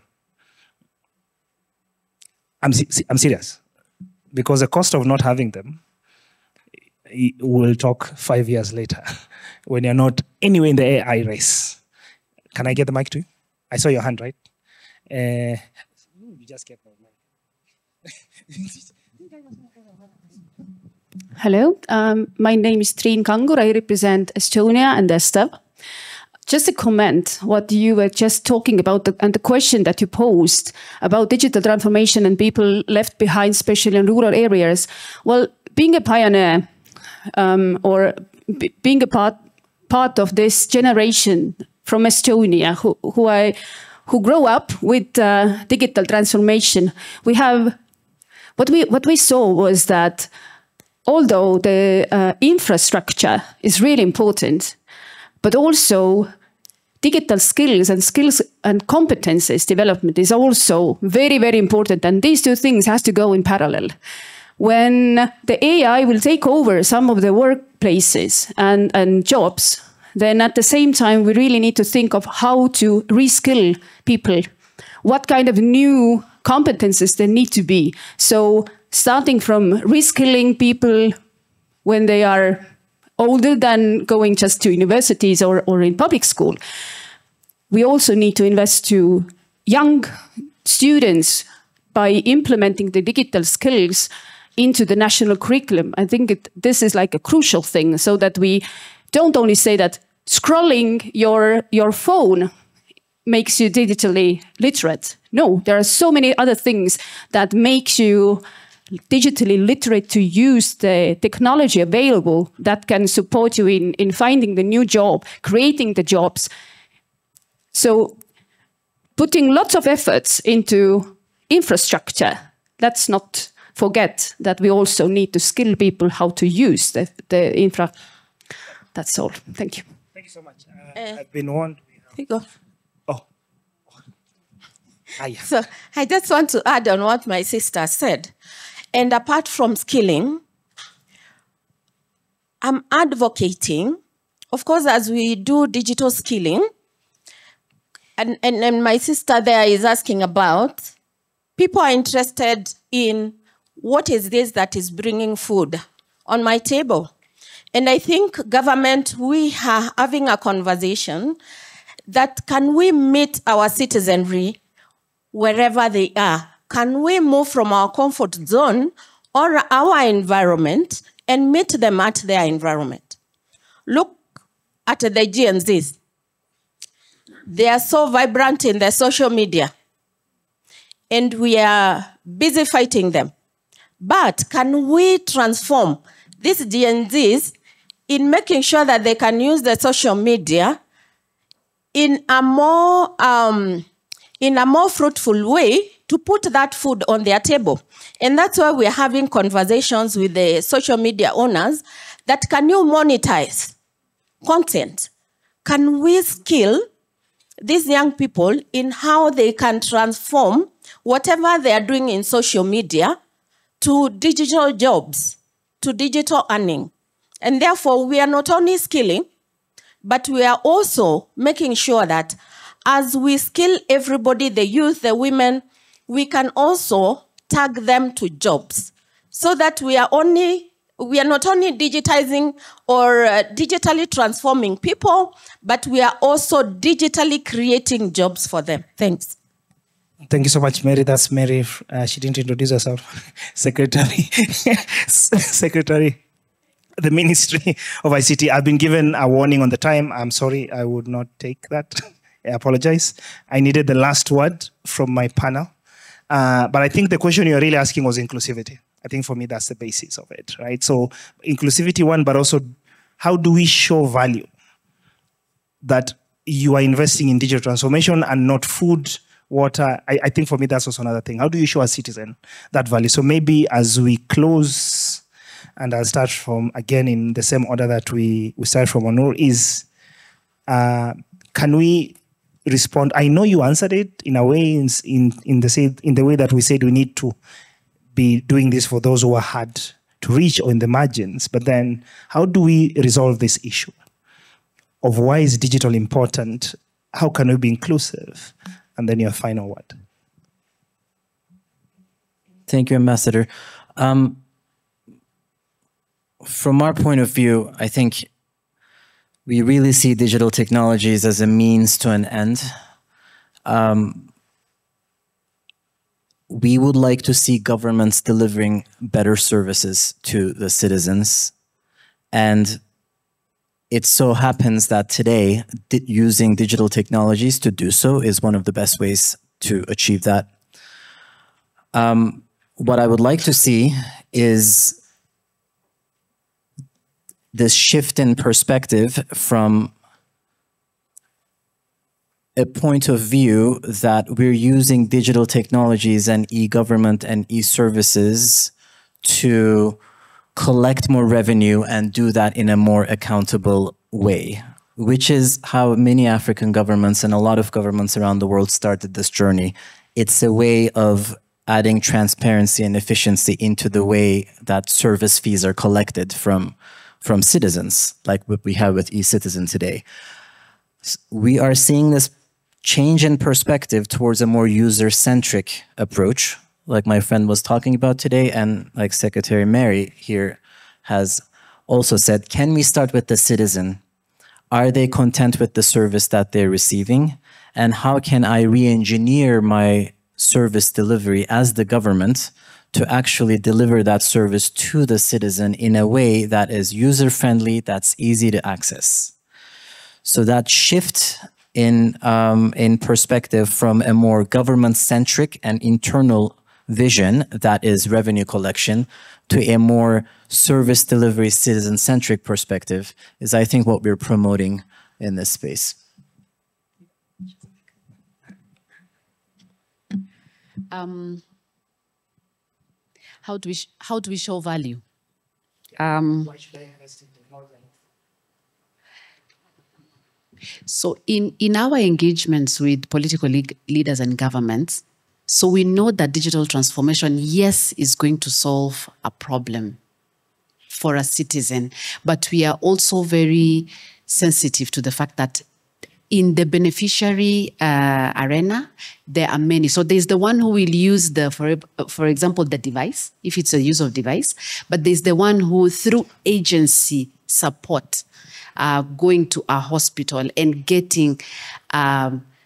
I'm serious. Because the cost of not having them, we'll talk 5 years later when you're not anywhere in the AI race. Can I get the mic to you? I saw your hand, right? You just get my mic. Hello, my name is Triin Kangur. I represent Estonia and ESTAV. Just a comment, what you were just talking about, and the question that you posed about digital transformation and people left behind, especially in rural areas. Well, being a pioneer or being a part of this generation from Estonia who grow up with digital transformation, we have what we saw was that although the infrastructure is really important, but also digital skills and competences development is also very, very important. And these two things has to go in parallel. When the AI will take over some of the workplaces and jobs, then at the same time, we really need to think of how to reskill people, what kind of new competences there need to be. So starting from reskilling people when they are older than going just to universities or in public school. We also need to invest to young students by implementing the digital skills into the national curriculum. I think this is like a crucial thing, so that we don't only say that scrolling your phone makes you digitally literate. No, there are so many other things that makes you digitally literate to use the technology available that can support you in finding the new job, creating the jobs. So putting lots of efforts into infrastructure, let's not forget that we also need to skill people how to use the infra. That's all. Thank you. Thank you so much. I've been warned. Here you go. Oh. So I just want to add on what my sister said. And apart from skilling, I'm advocating, of course, as we do digital skilling, and my sister there is asking about, people are interested in what is this that is bringing food on my table. And I think government, we are having a conversation that can we meet our citizenry wherever they are? Can we move from our comfort zone or our environment and meet them at their environment? Look at the Gen Zs. They are so vibrant in their social media, and we are busy fighting them. But can we transform these Gen Zs in making sure that they can use the social media in a more fruitful way to put that food on their table? And that's why we're having conversations with the social media owners that can you monetize content? Can we skill these young people in how they can transform whatever they are doing in social media to digital jobs, to digital earning? And therefore, we are not only skilling, but we are also making sure that as we skill everybody, the youth, the women, we can also tag them to jobs, so that we are not only digitizing or digitally transforming people, but we are also digitally creating jobs for them. Thanks. Thank you so much, Mary. That's Mary. She didn't introduce herself. Secretary. Secretary. the Ministry of ICT. I've been given a warning on the time. I'm sorry, I would not take that. I apologize. I needed the last word from my panel. But I think the question you're really asking was inclusivity. I think for me, that's the basis of it, right? So inclusivity one, but also how do we show value that you are investing in digital transformation and not food, water? I think for me, that's also another thing. How do you show a citizen that value? So maybe as we close, and I'll start from, again, in the same order that we start from Onur, is can we respond? I know you answered it in a way, in the way that we said we need to be doing this for those who are hard to reach or in the margins. But then how do we resolve this issue of why is digital important? How can we be inclusive? And then your final word. Thank you, Ambassador. From our point of view, I think we really see digital technologies as a means to an end. We would like to see governments delivering better services to the citizens. And it so happens that today, using digital technologies to do so is one of the best ways to achieve that. What I would like to see is this shift in perspective from a point of view that we're using digital technologies and e-government and e-services to collect more revenue and do that in a more accountable way, which is how many African governments and a lot of governments around the world started this journey. It's a way of adding transparency and efficiency into the way that service fees are collected from citizens, like what we have with e-Citizen today. We are seeing this change in perspective towards a more user-centric approach, like my friend was talking about today, and like Secretary Mary here has also said, can we start with the citizen? Are they content with the service that they're receiving? And how can I re-engineer my service delivery as the government to actually deliver that service to the citizen in a way that is user-friendly, that's easy to access? So that shift in perspective from a more government-centric and internal vision that is revenue collection to a more service delivery, citizen-centric perspective is, I think, what we're promoting in this space. How do we show value? So in our engagements with political leaders and governments, so we know that digital transformation, yes, is going to solve a problem for a citizen, but we are also very sensitive to the fact that in the beneficiary arena, there are many. So there's the one who will use for example, the device, if it's a use of device, but there's the one who, through agency support, going to a hospital and getting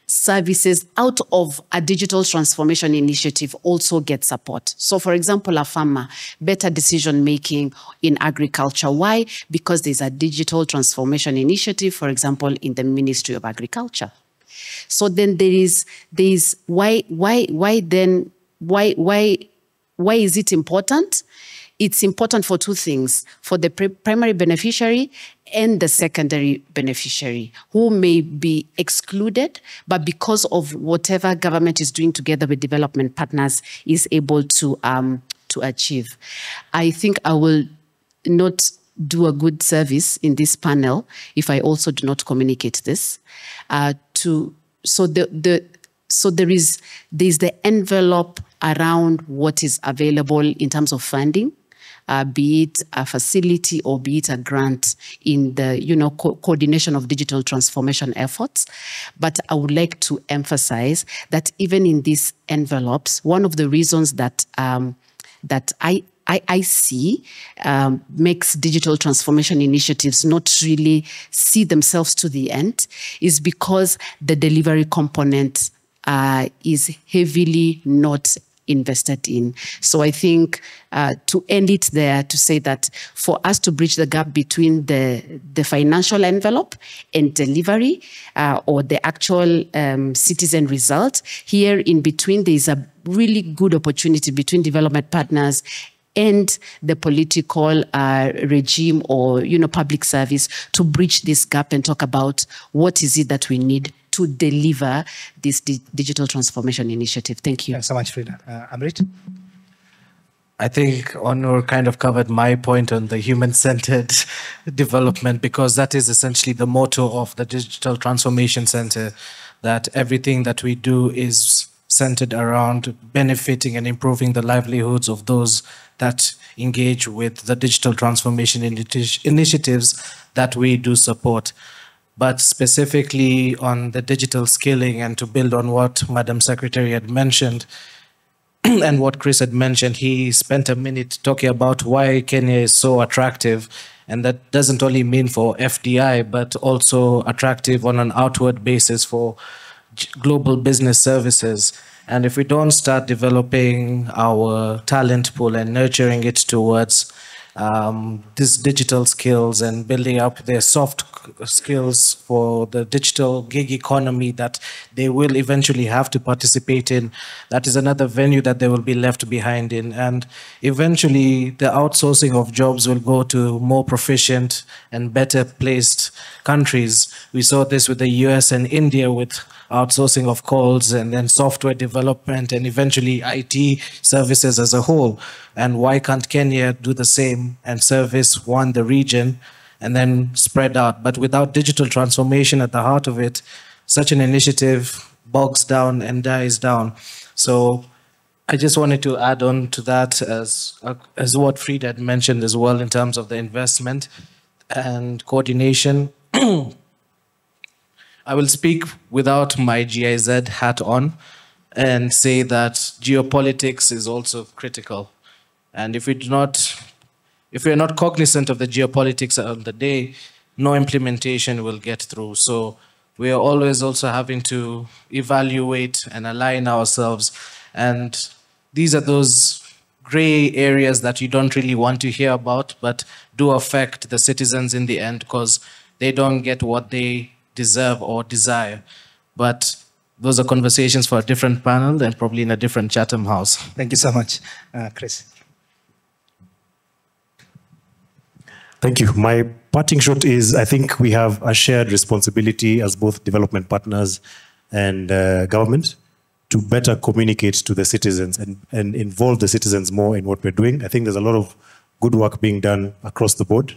services out of a digital transformation initiative also get support. So for example, a farmer, better decision-making in agriculture. Why? Because there's a digital transformation initiative, for example, in the Ministry of Agriculture. So then there is why is it important? It's important for two things, for the primary beneficiary and the secondary beneficiary, who may be excluded, but because of whatever government is doing together with development partners is able to achieve. I think I will not do a good service in this panel if I also do not communicate this. So there's the envelope around what is available in terms of funding. Be it a facility or be it a grant in the coordination of digital transformation efforts. But I would like to emphasize that even in these envelopes, one of the reasons that I see makes digital transformation initiatives not really see themselves to the end is because the delivery component is heavily not invested in. So I think to end it there, to say that for us to bridge the gap between the financial envelope and delivery or the actual citizen result, here in between, there is a really good opportunity between development partners and the political regime or public service to bridge this gap and talk about what is it that we need to deliver this digital transformation initiative. Thank you. Thanks so much, Frida. Amrit? I think Onur kind of covered my point on the human-centered development, because that is essentially the motto of the Digital Transformation Center, that everything that we do is centered around benefiting and improving the livelihoods of those that engage with the digital transformation initiatives that we do support. But specifically on the digital skilling, and to build on what Madam Secretary had mentioned and what Chris had mentioned, he spent a minute talking about why Kenya is so attractive. And that doesn't only mean for FDI, but also attractive on an outward basis for global business services. And if we don't start developing our talent pool and nurturing it towards these digital skills and building up their soft skills for the digital gig economy that they will eventually have to participate in, that is another venue that they will be left behind in. And eventually the outsourcing of jobs will go to more proficient and better placed countries. We saw this with the US and India with outsourcing of calls and then software development and eventually IT services as a whole. And why can't Kenya do the same and service the region and then spread out? But without digital transformation at the heart of it, such an initiative bogs down and dies down. So I just wanted to add on to that as what Frida had mentioned as well in terms of the investment and coordination. I will speak without my GIZ hat on and say that geopolitics is also critical. And if we are not cognizant of the geopolitics of the day, no implementation will get through. So we are always also having to evaluate and align ourselves. And these are those gray areas that you don't really want to hear about, but do affect the citizens in the end because they don't get what they deserve or desire. But those are conversations for a different panel and probably in a different Chatham House. Thank you so much. Chris. Thank you. My parting shot is, I think we have a shared responsibility as both development partners and government to better communicate to the citizens and involve the citizens more in what we're doing. I think there's a lot of good work being done across the board.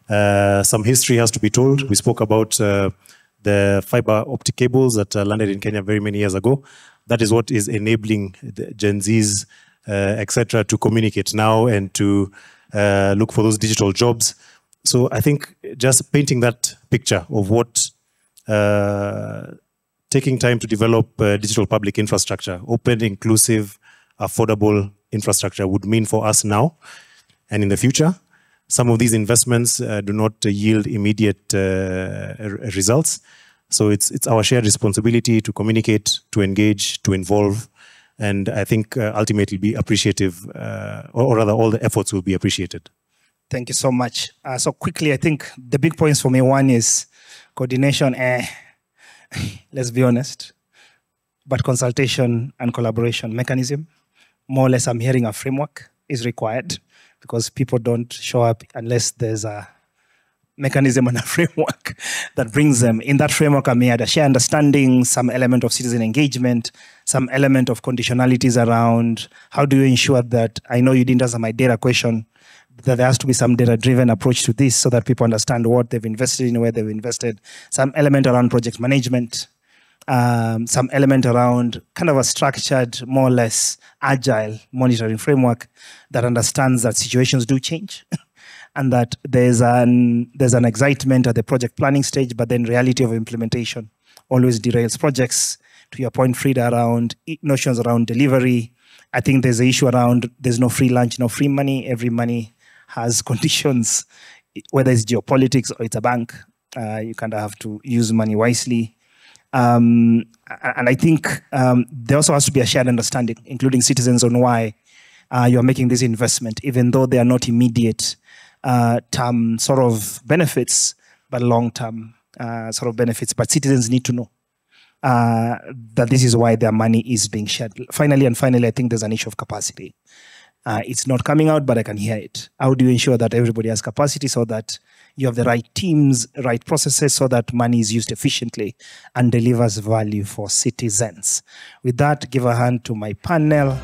Some history has to be told. We spoke about the fiber optic cables that landed in Kenya very many years ago. That is what is enabling the Gen Zs, etc., to communicate now and to look for those digital jobs. So I think just painting that picture of what taking time to develop digital public infrastructure, open, inclusive, affordable infrastructure would mean for us now and in the future. Some of these investments do not yield immediate results. So it's our shared responsibility to communicate, to engage, to involve, and I think ultimately be appreciative, or rather all the efforts will be appreciated. Thank you so much. So quickly, I think the big points for me, one is coordination, let's be honest, but consultation and collaboration mechanism, more or less I'm hearing a framework is required because people don't show up unless there's a mechanism and a framework that brings them. In that framework, I may add a shared understanding, some element of citizen engagement, some element of conditionalities around how do you ensure that, I know you didn't answer my data question, that there has to be some data-driven approach to this so that people understand what they've invested in, where they've invested, some element around project management, some element around kind of a structured, more or less agile monitoring framework that understands that situations do change and that there's an excitement at the project planning stage, but then reality of implementation always derails projects. To your point, Frida, around notions around delivery, I think there's an issue around there's no free lunch, no free money. Every money has conditions, whether it's geopolitics or it's a bank. You kind of have to use money wisely. And I think there also has to be a shared understanding, including citizens, on why you are making this investment, even though they are not immediate term sort of benefits, but long-term sort of benefits. But citizens need to know that this is why their money is being shared. Finally, I think there's an issue of capacity. It's not coming out, but I can hear it. How do you ensure that everybody has capacity so that you have the right teams, right processes, so that money is used efficiently and delivers value for citizens? With that, give a hand to my panel.